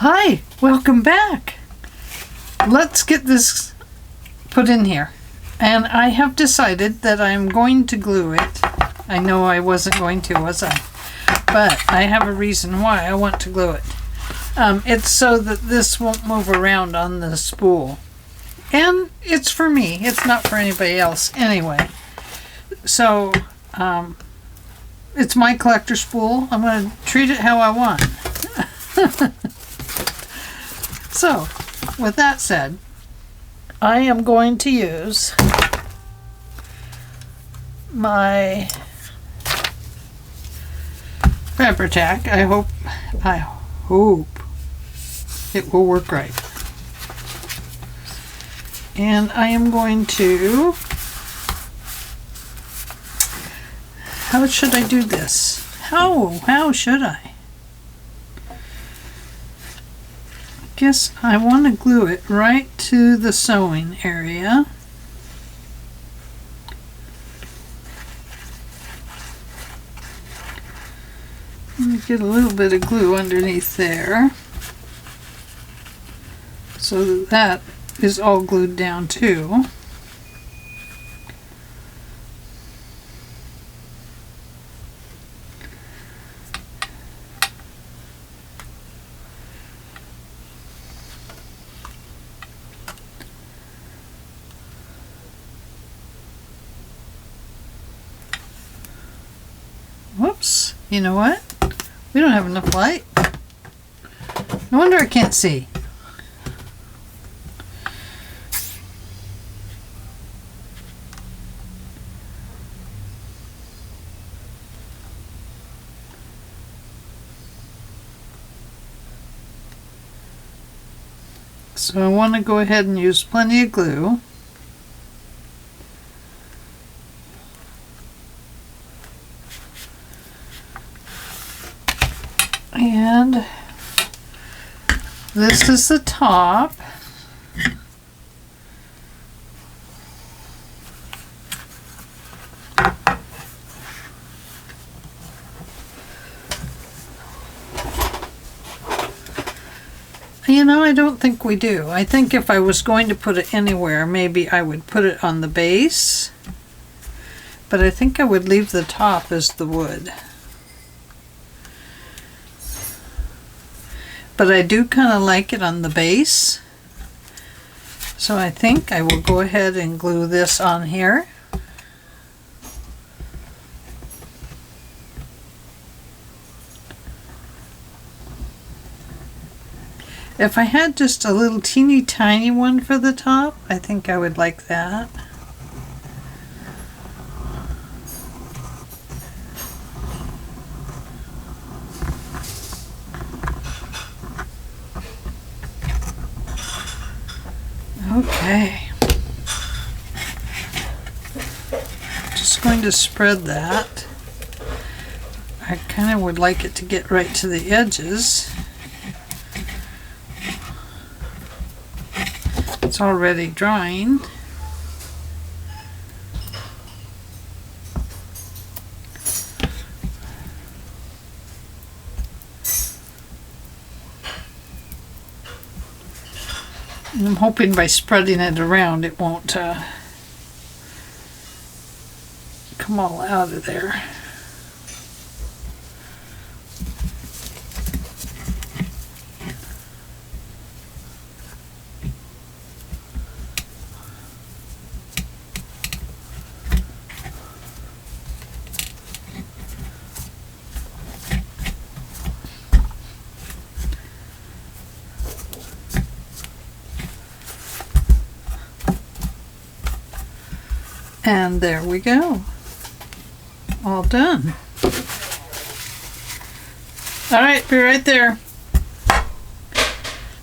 Hi, welcome back. Let's get this put in here. And I have decided that I'm going to glue it. I know I wasn't going to, was I? But I have a reason why I want to glue it. It's so that this won't move around on the spool. And it's for me. It's not for anybody else anyway. So, it's my collector spool. I'm going to treat it how I want. So, with that said, I am going to use my Fabri Tack. I hope it will work right. And I am going to, how should I do this? How should I? Guess I want to glue it right to the sewing area. Let me get a little bit of glue underneath there so that is all glued down too. Whoops, you know what? We don't have enough light. No wonder I can't see. So I want to go ahead and use plenty of glue. And this is the top. You know, I don't think we do. I think if I was going to put it anywhere, maybe I would put it on the base. But I think I would leave the top as the wood. But I do kind of like it on the base. So I think I will go ahead and glue this on here. If I had just a little teeny tiny one for the top, I think I would like that. Okay. Just going to spread that. I kind of would like it to get right to the edges. It's already drying. And I'm hoping by spreading it around it won't come all out of there. And there we go. All done. Alright, be right there.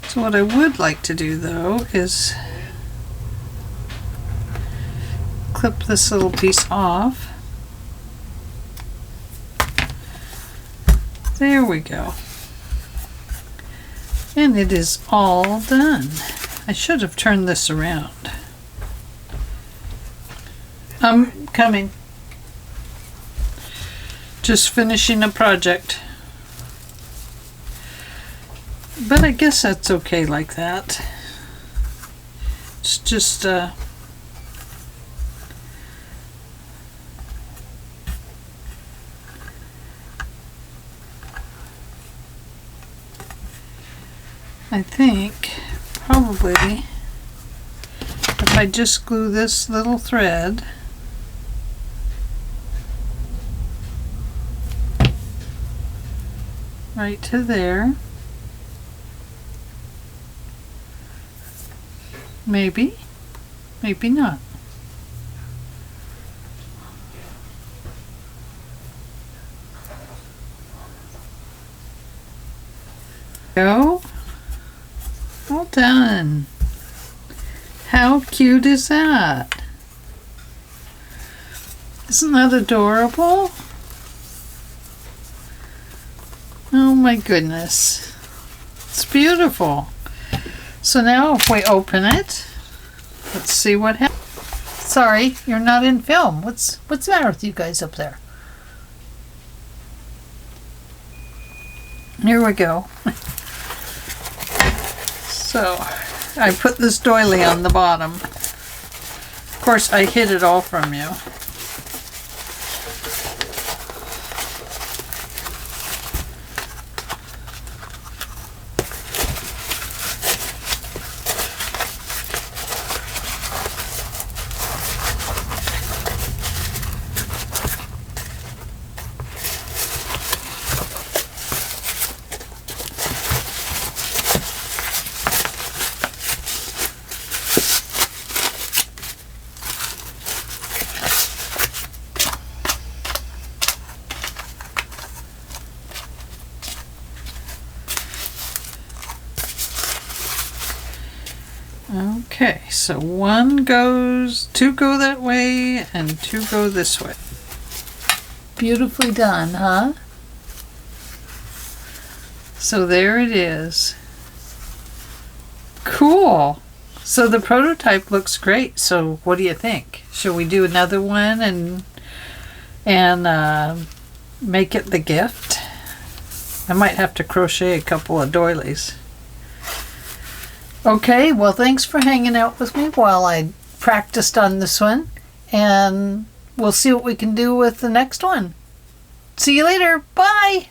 So what I would like to do though is clip this little piece off. There we go. And it is all done. I should have turned this around. I'm coming. Just finishing a project. But I guess that's okay like that. It's just I think probably if I just glue this little thread right to there, maybe not. Go. All done. How cute is that? Isn't that adorable? Oh my goodness. It's beautiful. So now if we open it, let's see what happens. Sorry, you're not in film. What's the matter with you guys up there? Here we go. So I put this doily on the bottom. Of course, I hid it all from you. Okay, so two go that way and two go this way. Beautifully done, huh? So there it is. Cool. So the prototype looks great. So what do you think? Should we do another one and make it the gift? I might have to crochet a couple of doilies. Okay, well, thanks for hanging out with me while I practiced on this one, and we'll see what we can do with the next one. See you later. Bye.